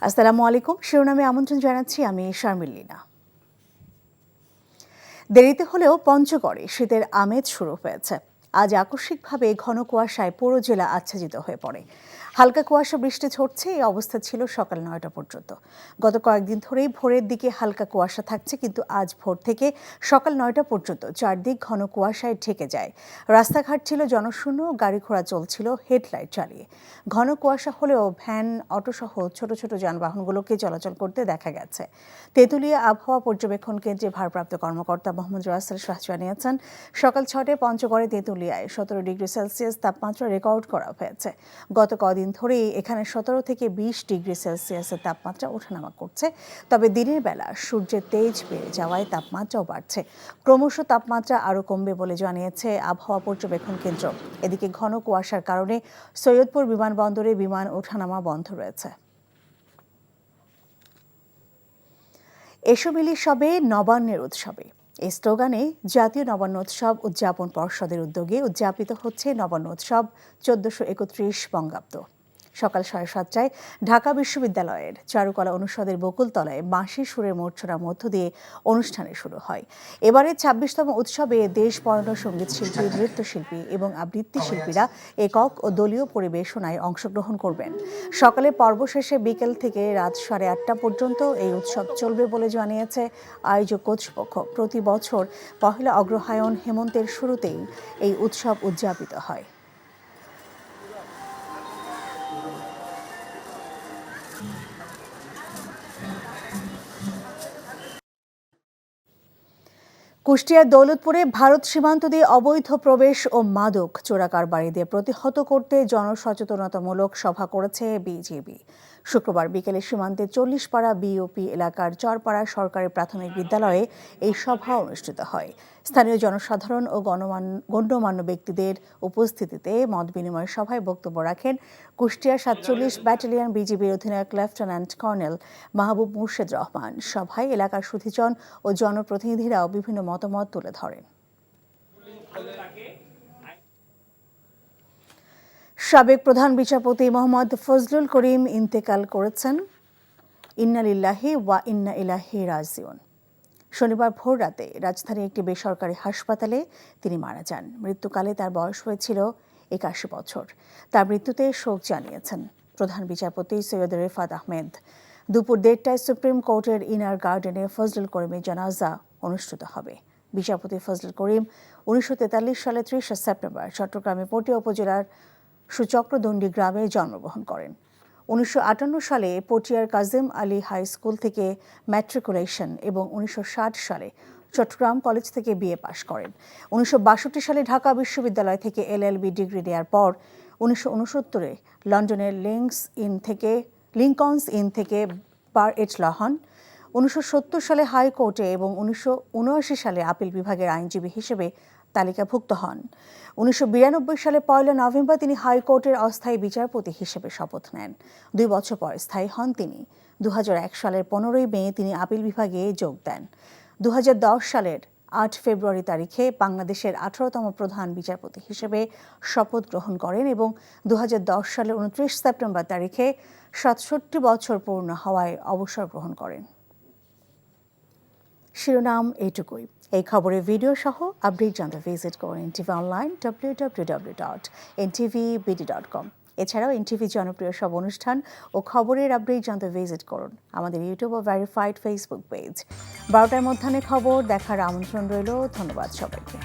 আসসালামু আলাইকুম। শিরোনামে আমন্ত্রণ জানাচ্ছি আমি শারমিন লীনা। দেরিতে হলেও পঞ্চগড়ে শীতের আমেজ শুরু হয়েছে। আজ আকস্মিকভাবে ঘন কুয়াশায় পুরো জেলা আচ্ছাদিত হয়ে পড়ে। হালকা কুয়াশা বৃষ্টি ঝরছে, এই অবস্থা ছিল সকাল ৯টা পর্যন্ত। গত কয়েকদিন ধরেই ভোরের দিকে হালকা কুয়াশা থাকছে, কিন্তু আজ ভোর থেকে সকাল ৯টা পর্যন্ত চারদিক ঘন কুয়াশায় ঢেকে যায়। রাস্তাঘাট ছিল জনশূন্য, গাড়ি ঘোড়া চলছিল হেডলাইট চালিয়ে। ঘন কুয়াশা হলেও ভ্যান, অটোসহ ছোট ছোট যানবাহনগুলোকে চলাচল করতে দেখা গেছে। তেঁতুলিয়া আবহাওয়া পর্যবেক্ষণ কেন্দ্রে ভারপ্রাপ্ত কর্মকর্তা মোহাম্মদ রাসেল শাহ জানিয়েছেন, সকাল ৬টায় পঞ্চগড়ে তেঁতুলিয়ায় ১৭ ডিগ্রি সেলসিয়াস তাপমাত্রা রেকর্ড করা হয়েছে। গত কদিন ধরেই এখানে ১৭ থেকে ২০ ডিগ্রি সেলসিয়াসের তাপমাত্রা ওঠানামা করছে। তবে দিনের বেলা সূর্যের তেজ বেড়ে যাওয়ায় তাপমাত্রাও বাড়ছে। ক্রমশ তাপমাত্রা আরও কমবে বলে জানিয়েছে আবহাওয়া পর্যবেক্ষণ কেন্দ্র। এদিকে ঘন কুয়াশার কারণে সৈয়দপুর বিমানবন্দরে বিমান ওঠানামা বন্ধ রয়েছে। এসো মিলি সবে নবান্নের উৎসবে, এই স্লোগানে জাতীয় নবান্ন উৎসব উদযাপন পর্ষদের উদ্যোগে উদযাপিত হচ্ছে নবান্ন উৎসব ১৪৩১ বঙ্গাব্দ। সকাল ৭:৩০টায় ঢাকা বিশ্ববিদ্যালয়ের চারুকলা অনুষদের বকুলতলায় বাঁশি সুরের মূর্ছনার মধ্য দিয়ে অনুষ্ঠানে শুরু হয়। এবারে ২৬তম উৎসবে দেশ বরেণ্য সঙ্গীতশিল্পী, নৃত্যশিল্পী এবং আবৃত্তি শিল্পীরা একক ও দলীয় পরিবেশনায় অংশগ্রহণ করবেন। সকালে পর্ব শেষে বিকেল থেকে রাত ৮:৩০ পর্যন্ত এই উৎসব চলবে বলে জানিয়েছে আয়োজক কর্তৃপক্ষ। প্রতি বছর পহেলা অগ্রহায়ণ হেমন্তের শুরুতেই এই উৎসব উদযাপিত হয়। কুষ্টিয়ার দৌলতপুরে ভারত সীমান্ত দিয়ে অবৈধ প্রবেশ ও মাদক চোরাকারবারিদের প্রতিহত করতে জনসচেতনতামূলক সভা করেছে বিজিবি। শুক্রবার বিকেলে সীমান্তে ৪০পাড়া বিওপি এলাকার চরপাড়া সরকারি প্রাথমিক বিদ্যালয়ে এই সভা অনুষ্ঠিত হয়। স্থানীয় জনসাধারণ ও গণ্যমান্য ব্যক্তিদের উপস্থিতিতে মত বিনিময় সভায় বক্তব্য রাখেন কুষ্টিয়া ৪৭ ব্যাটালিয়ন বিজিবির অধিনায়ক লেফটেন্যান্ট কর্নেল মাহবুব মুর্শেদ রহমান। সভায় এলাকার সুধীজন ও জনপ্রতিনিধিরাও বিভিন্ন মতামত তুলে ধরেন। সাবেক প্রধান বিচারপতি মোহাম্মদ ফজলুল করিম ইন্তেকাল করেছেন। ইন্না লিল্লাহি ওয়া ইন্না ইলাইহি রাজিউন। শনিবার ভোর রাতে রাজধানীর একটি বেসরকারি হাসপাতালে তিনি মারা যান। মৃত্যুকালে তার বয়স হয়েছিল ৮১ বছর। তার মৃত্যুতে শোক জানিয়েছেন প্রধান বিচারপতি সৈয়দ রেফাত আহমেদ। দুপুর ১:৩০টায় সুপ্রিম কোর্টের ইনার গার্ডেনে ফজলুল করিমের জানাজা অনুষ্ঠিত হবে। বিচারপতি ফজলুল করিম ১৯৪৩ সালে ৩০ সেপ্টেম্বর চট্টগ্রামের পটিয়া উপজেলার সুচক্রদণ্ডী গ্রামে জন্মগ্রহণ করেন। ১৯৫৮ সালে পটিয়ার কাজিম আলী হাই স্কুল থেকে ম্যাট্রিকুলেশন এবং ১৯৬০ সালে চট্টগ্রাম কলেজ থেকে বিএ পাশ করেন। ১৯৬২ সালে ঢাকা বিশ্ববিদ্যালয় থেকে এলএলবি ডিগ্রি নেওয়ার পর ১৯৬৯ লন্ডনের লিঙ্কনস ইন থেকে বার এট ল হন। ১৯৭০ সালে হাইকোর্টে এবং ১৯৭৯ সালে আপিল বিভাগের আইনজীবী হিসেবে তালিকাভুক্ত হন। ১৯৯২ সালে ১ নভেম্বর তিনি হাইকোর্টের অস্থায়ী বিচারপতি হিসেবে শপথ নেন। ২ বছর পর স্থায়ী হন তিনি। ২০০১ সালের ১৫ মে তিনি আপিল বিভাগে যোগ দেন। ২০১০ সালের ৮ ফেব্রুয়ারি তারিখে বাংলাদেশের ১৮তম প্রধান বিচারপতি হিসেবে শপথ গ্রহণ করেন এবং ২০১০ সালের ২৯ সেপ্টেম্বর তারিখে ৬৭ বছর পূর্ণ হওয়ায় অবসর গ্রহণ করেন। শিরোনাম এইটুকুই। এই খবরের ভিডিও সহ আপডেট জানতে ভিজিট করুন এনটিভি অনলাইন www.ntvbd.com। এছাড়াও এনটিভি জনপ্রিয় সব অনুষ্ঠান ও খবরের আপডেট জানতে ভিজিট করুন আমাদের ইউটিউব ও ভেরিফাইড ফেসবুক পেজ। ১২টার মধ্যাহ্নে খবর দেখার আমন্ত্রণ রইল। ধন্যবাদ সবাইকে।